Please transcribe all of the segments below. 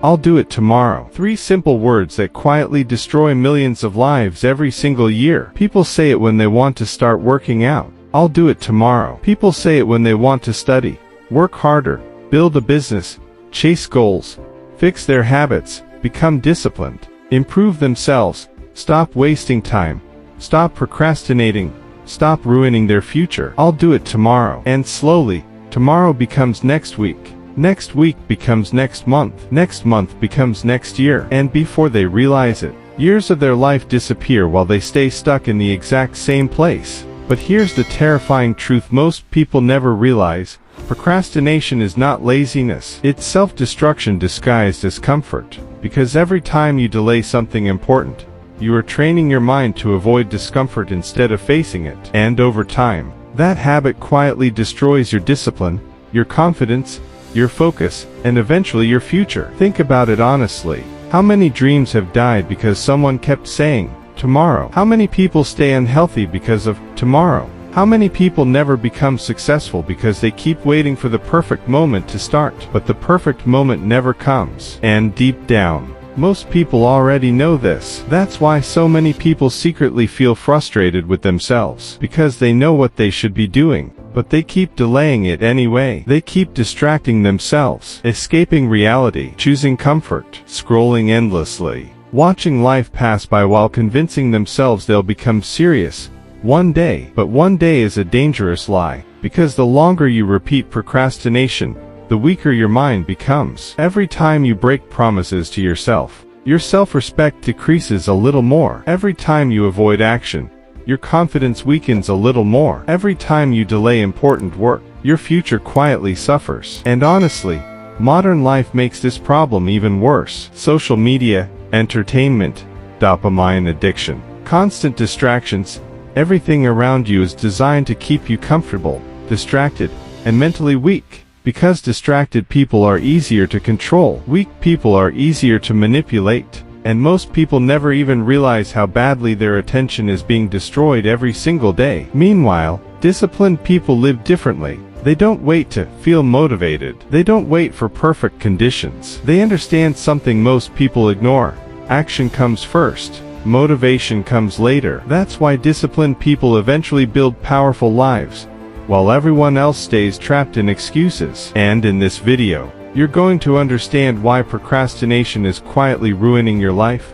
I'll do it tomorrow. 3 simple words that quietly destroy millions of lives every single year. People say it when they want to start working out. I'll do it tomorrow. People say it when they want to study, work harder, build a business, chase goals, fix their habits, become disciplined, improve themselves, stop wasting time, stop procrastinating, stop ruining their future. I'll do it tomorrow. And slowly, tomorrow becomes next week. Next week becomes next month becomes next year, and before they realize it, years of their life disappear while they stay stuck in the exact same place. But here's the terrifying truth most people never realize: procrastination is not laziness, it's self-destruction disguised as comfort. Because every time you delay something important, you are training your mind to avoid discomfort instead of facing it. And over time, that habit quietly destroys your discipline, your confidence, your focus, and eventually your future. Think about it honestly. How many dreams have died because someone kept saying, tomorrow? How many people stay unhealthy because of tomorrow? How many people never become successful because they keep waiting for the perfect moment to start? But the perfect moment never comes. And deep down, most people already know this. That's why so many people secretly feel frustrated with themselves. Because they know what they should be doing, but they keep delaying it anyway. They keep distracting themselves, escaping reality, choosing comfort, scrolling endlessly, watching life pass by while convincing themselves they'll become serious one day. But one day is a dangerous lie, because the longer you repeat procrastination, the weaker your mind becomes. Every time you break promises to yourself, your self-respect decreases a little more. Every time you avoid action, your confidence weakens a little more. Every time you delay important work, your future quietly suffers. And honestly, modern life makes this problem even worse. Social media, entertainment, dopamine addiction, constant distractions, everything around you is designed to keep you comfortable, distracted, and mentally weak. Because distracted people are easier to control, weak people are easier to manipulate, and most people never even realize how badly their attention is being destroyed every single day. Meanwhile, disciplined people live differently. They don't wait to feel motivated. They don't wait for perfect conditions. They understand something most people ignore: action comes first, motivation comes later. That's why disciplined people eventually build powerful lives, while everyone else stays trapped in excuses. And in this video, you're going to understand why procrastination is quietly ruining your life,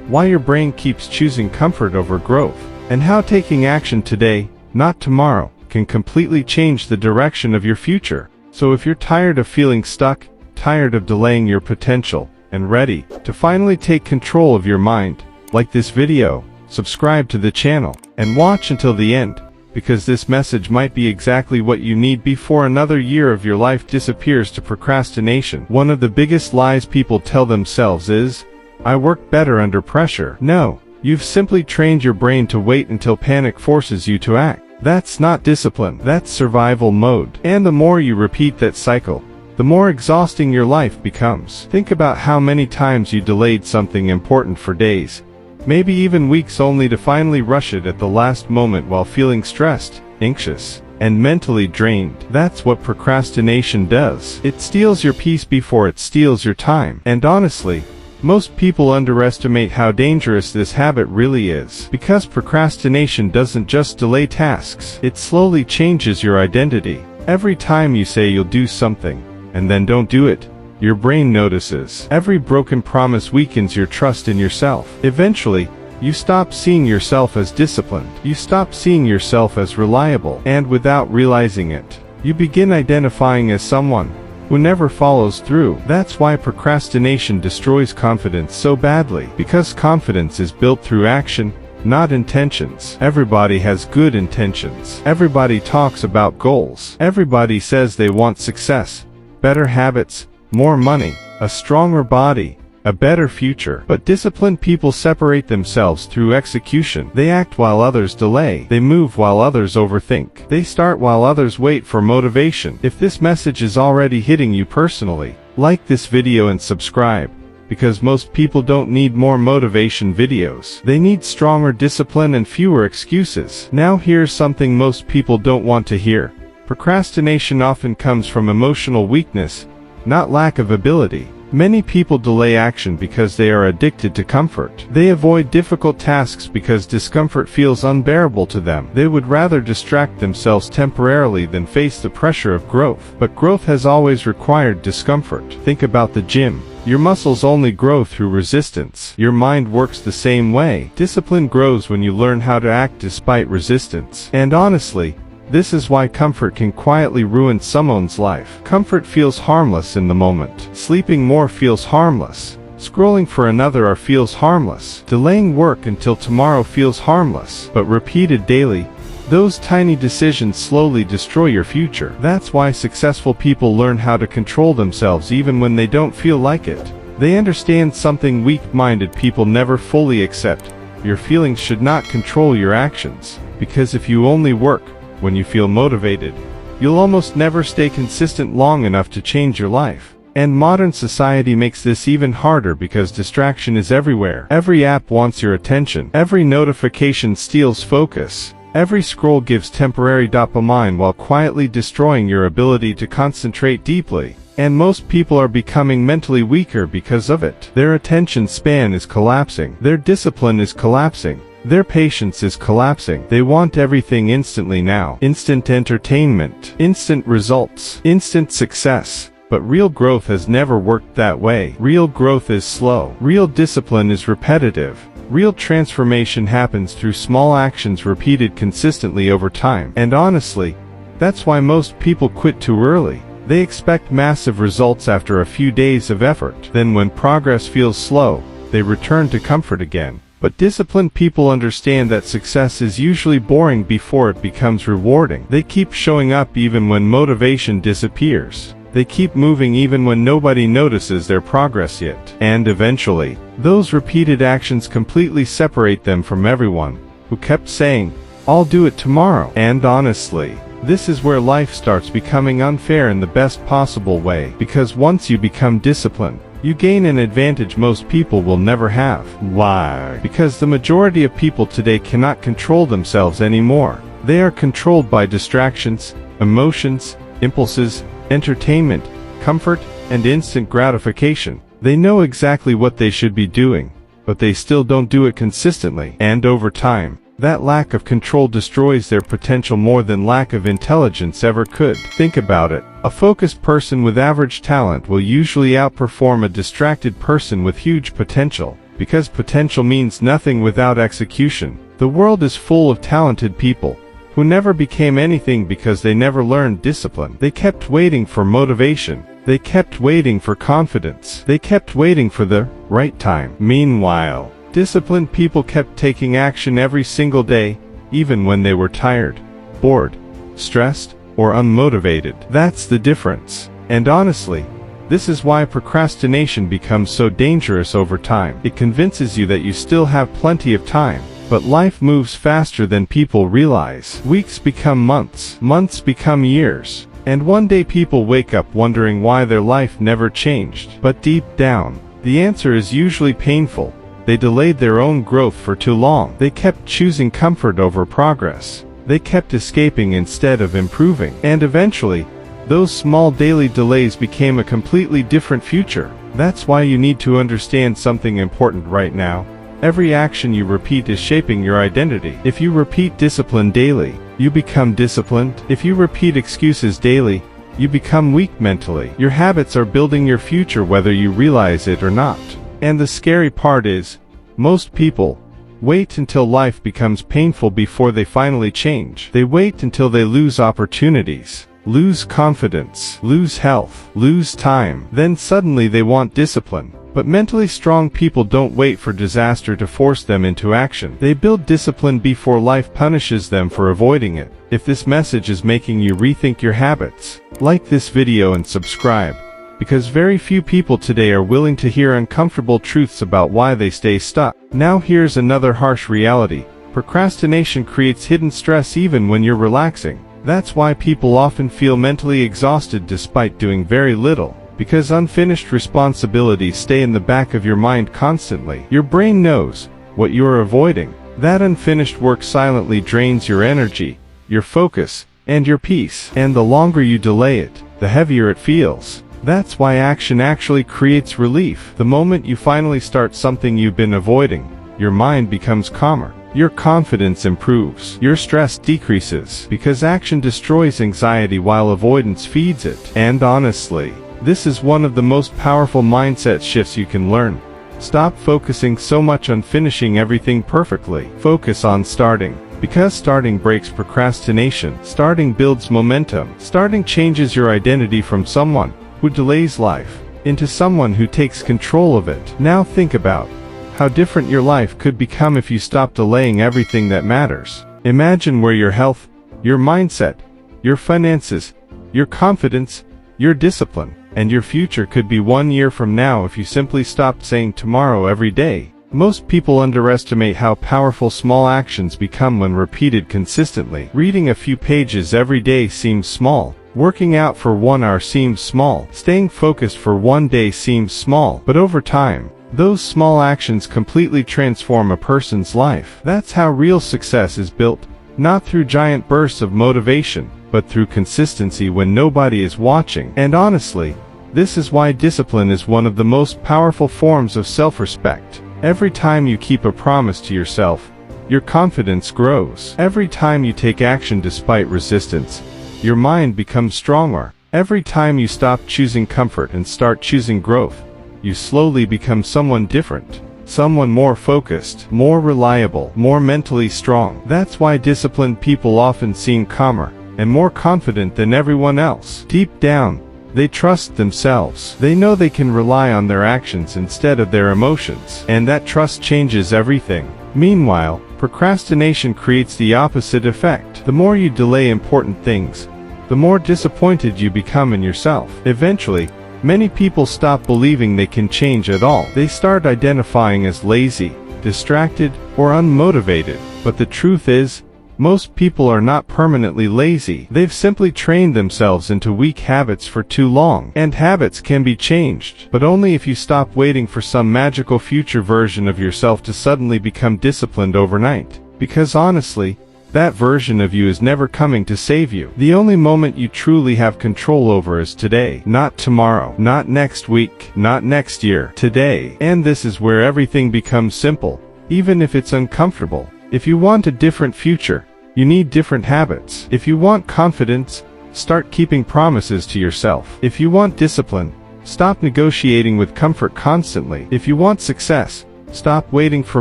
why your brain keeps choosing comfort over growth, and how taking action today, not tomorrow, can completely change the direction of your future. So if you're tired of feeling stuck, tired of delaying your potential, and ready to finally take control of your mind, like this video, subscribe to the channel, and watch until the end, because this message might be exactly what you need before another year of your life disappears to procrastination. One of the biggest lies people tell themselves is, I work better under pressure. No, you've simply trained your brain to wait until panic forces you to act. That's not discipline, that's survival mode. And the more you repeat that cycle, the more exhausting your life becomes. Think about how many times you delayed something important for days, maybe even weeks, only to finally rush it at the last moment while feeling stressed, anxious, and mentally drained. That's what procrastination does. It steals your peace before it steals your time. And honestly, most people underestimate how dangerous this habit really is. Because procrastination doesn't just delay tasks, it slowly changes your identity. Every time you say you'll do something, and then don't do it, your brain notices. Every broken promise weakens your trust in yourself. Eventually, you stop seeing yourself as disciplined. You stop seeing yourself as reliable. And without realizing it, you begin identifying as someone who never follows through. That's why procrastination destroys confidence so badly. Because confidence is built through action, not intentions. Everybody has good intentions. Everybody talks about goals. Everybody says they want success, better habits, more money, a stronger body, a better future. But disciplined people separate themselves through execution. They act while others delay. They move while others overthink. They start while others wait for motivation. If this message is already hitting you personally, like this video and subscribe, because most people don't need more motivation videos. They need stronger discipline and fewer excuses. Now here's something most people don't want to hear. Procrastination often comes from emotional weakness, not lack of ability. Many people delay action because they are addicted to comfort. They avoid difficult tasks because discomfort feels unbearable to them. They would rather distract themselves temporarily than face the pressure of growth. But growth has always required discomfort. Think about the gym. Your muscles only grow through resistance. Your mind works the same way. Discipline grows when you learn how to act despite resistance. And honestly, this is why comfort can quietly ruin someone's life. Comfort feels harmless in the moment. Sleeping more feels harmless. Scrolling for another hour feels harmless. Delaying work until tomorrow feels harmless. But repeated daily, those tiny decisions slowly destroy your future. That's why successful people learn how to control themselves even when they don't feel like it. They understand something weak-minded people never fully accept. Your feelings should not control your actions. Because if you only work when you feel motivated, you'll almost never stay consistent long enough to change your life. And modern society makes this even harder because distraction is everywhere. Every app wants your attention. Every notification steals focus. Every scroll gives temporary dopamine while quietly destroying your ability to concentrate deeply. And most people are becoming mentally weaker because of it. Their attention span is collapsing. Their discipline is collapsing. Their patience is collapsing. They want everything instantly now. Instant entertainment, instant results, instant success. But real growth has never worked that way. Real growth is slow. Real discipline is repetitive. Real transformation happens through small actions repeated consistently over time. And honestly, that's why most people quit too early. They expect massive results after a few days of effort. Then when progress feels slow, they return to comfort again. But disciplined people understand that success is usually boring before it becomes rewarding. They keep showing up even when motivation disappears. They keep moving even when nobody notices their progress yet. And eventually, those repeated actions completely separate them from everyone who kept saying, "I'll do it tomorrow." And honestly, this is where life starts becoming unfair in the best possible way. Because once you become disciplined, you gain an advantage most people will never have. Why? Because the majority of people today cannot control themselves anymore. They are controlled by distractions, emotions, impulses, entertainment, comfort, and instant gratification. They know exactly what they should be doing, but they still don't do it consistently. And over time, that lack of control destroys their potential more than lack of intelligence ever could. Think about it. A focused person with average talent will usually outperform a distracted person with huge potential, because potential means nothing without execution. The world is full of talented people who never became anything because they never learned discipline. They kept waiting for motivation. They kept waiting for confidence. They kept waiting for the right time. Meanwhile, disciplined people kept taking action every single day, even when they were tired, bored, stressed, or unmotivated. That's the difference. And honestly, this is why procrastination becomes so dangerous over time. It convinces you that you still have plenty of time. But life moves faster than people realize. Weeks become months. Months become years. And one day people wake up wondering why their life never changed. But deep down, the answer is usually painful. They delayed their own growth for too long. They kept choosing comfort over progress. They kept escaping instead of improving. And eventually, those small daily delays became a completely different future. That's why you need to understand something important right now. Every action you repeat is shaping your identity. If you repeat discipline daily, you become disciplined. If you repeat excuses daily, you become weak mentally. Your habits are building your future whether you realize it or not. And the scary part is, most people wait until life becomes painful before they finally change. They wait until they lose opportunities, lose confidence, lose health, lose time. Then suddenly they want discipline. But mentally strong people don't wait for disaster to force them into action. They build discipline before life punishes them for avoiding it. If this message is making you rethink your habits, like this video and subscribe. Because very few people today are willing to hear uncomfortable truths about why they stay stuck. Now here's another harsh reality. Procrastination creates hidden stress even when you're relaxing. That's why people often feel mentally exhausted despite doing very little. Because unfinished responsibilities stay in the back of your mind constantly. Your brain knows what you are avoiding. That unfinished work silently drains your energy, your focus, and your peace. And the longer you delay it, the heavier it feels. That's why action actually creates relief. The moment you finally start something you've been avoiding, your mind becomes calmer. Your confidence improves. Your stress decreases. Because action destroys anxiety while avoidance feeds it. And honestly, this is one of the most powerful mindset shifts you can learn. Stop focusing so much on finishing everything perfectly. Focus on starting. Because starting breaks procrastination. Starting builds momentum. Starting changes your identity from someone who delays life into someone who takes control of it. Now think about how different your life could become if you stop delaying everything that matters. Imagine where your health, your mindset, your finances, your confidence, your discipline, and your future could be 1 year from now if you simply stopped saying tomorrow every day. Most people underestimate how powerful small actions become when repeated consistently. Reading a few pages every day seems small. Working out for 1 hour seems small. Staying focused for 1 day seems small. But over time, those small actions completely transform a person's life. That's how real success is built, not through giant bursts of motivation, but through consistency when nobody is watching. And honestly, this is why discipline is one of the most powerful forms of self-respect. Every time you keep a promise to yourself, your confidence grows. Every time you take action despite resistance, your mind becomes stronger. Every time you stop choosing comfort and start choosing growth, you slowly become someone different. Someone more focused, more reliable, more mentally strong. That's why disciplined people often seem calmer and more confident than everyone else. Deep down, they trust themselves. They know they can rely on their actions instead of their emotions. And that trust changes everything. Meanwhile, procrastination creates the opposite effect. The more you delay important things, the more disappointed you become in yourself. Eventually, many people stop believing they can change at all. They start identifying as lazy, distracted, or unmotivated. But the truth is, most people are not permanently lazy. They've simply trained themselves into weak habits for too long. And habits can be changed, but only if you stop waiting for some magical future version of yourself to suddenly become disciplined overnight. Because honestly, that version of you is never coming to save you. The only moment you truly have control over is today. Not tomorrow, not next week, not next year. Today. And this is where everything becomes simple, even if it's uncomfortable. If you want a different future, you need different habits. If you want confidence, start keeping promises to yourself. If you want discipline, stop negotiating with comfort constantly. If you want success, stop waiting for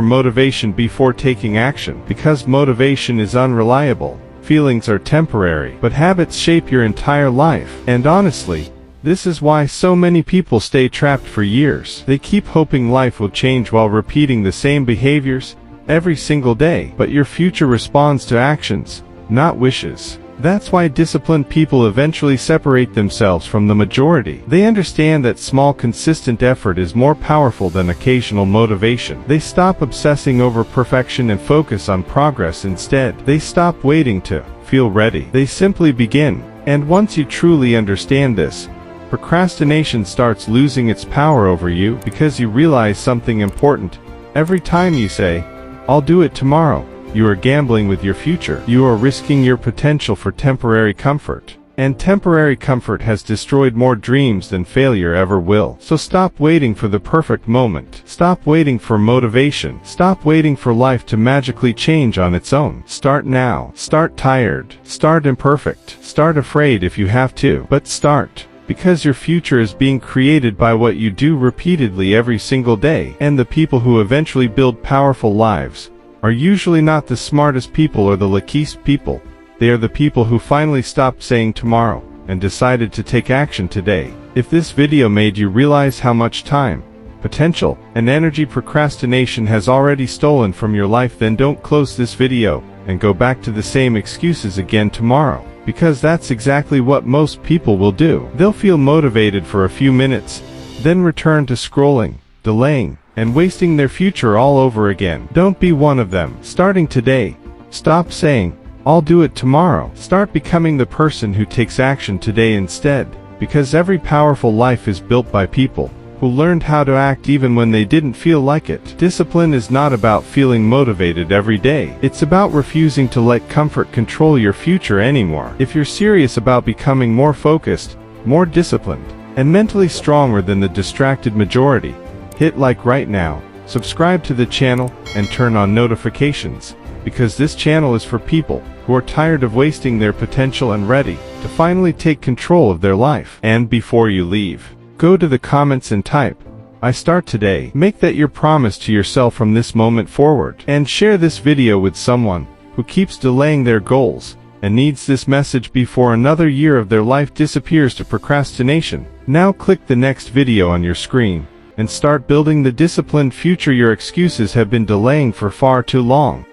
motivation before taking action. Because motivation is unreliable, feelings are temporary, but habits shape your entire life. And honestly, this is why so many people stay trapped for years. They keep hoping life will change while repeating the same behaviors every single day. But your future responds to actions, not wishes. That's why disciplined people eventually separate themselves from the majority. They understand that small consistent effort is more powerful than occasional motivation. They stop obsessing over perfection and focus on progress instead. They stop waiting to feel ready. They simply begin. And once you truly understand this, procrastination starts losing its power over you, because you realize something important. Every time you say, "I'll do it tomorrow," you are gambling with your future. You are risking your potential for temporary comfort. And temporary comfort has destroyed more dreams than failure ever will. So stop waiting for the perfect moment. Stop waiting for motivation. Stop waiting for life to magically change on its own. Start now. Start tired. Start imperfect. Start afraid if you have to. But start. Because your future is being created by what you do repeatedly every single day. And the people who eventually build powerful lives are usually not the smartest people or the luckiest people. They are the people who finally stopped saying tomorrow and decided to take action today. If this video made you realize how much time, potential, and energy procrastination has already stolen from your life, then don't close this video and go back to the same excuses again tomorrow. Because that's exactly what most people will do. They'll feel motivated for a few minutes, then return to scrolling, delaying, and wasting their future all over again. Don't be one of them. Starting today, stop saying, "I'll do it tomorrow." Start becoming the person who takes action today instead. Because every powerful life is built by people who learned how to act even when they didn't feel like it. Discipline is not about feeling motivated every day. It's about refusing to let comfort control your future anymore. If you're serious about becoming more focused, more disciplined, and mentally stronger than the distracted majority. Hit like right now, subscribe to the channel, and turn on notifications, because this channel is for people who are tired of wasting their potential and ready to finally take control of their life. And before you leave, go to the comments and type, "I start today." Make that your promise to yourself from this moment forward. And share this video with someone who keeps delaying their goals and needs this message before another year of their life disappears to procrastination. Now click the next video on your screen and start building the disciplined future your excuses have been delaying for far too long.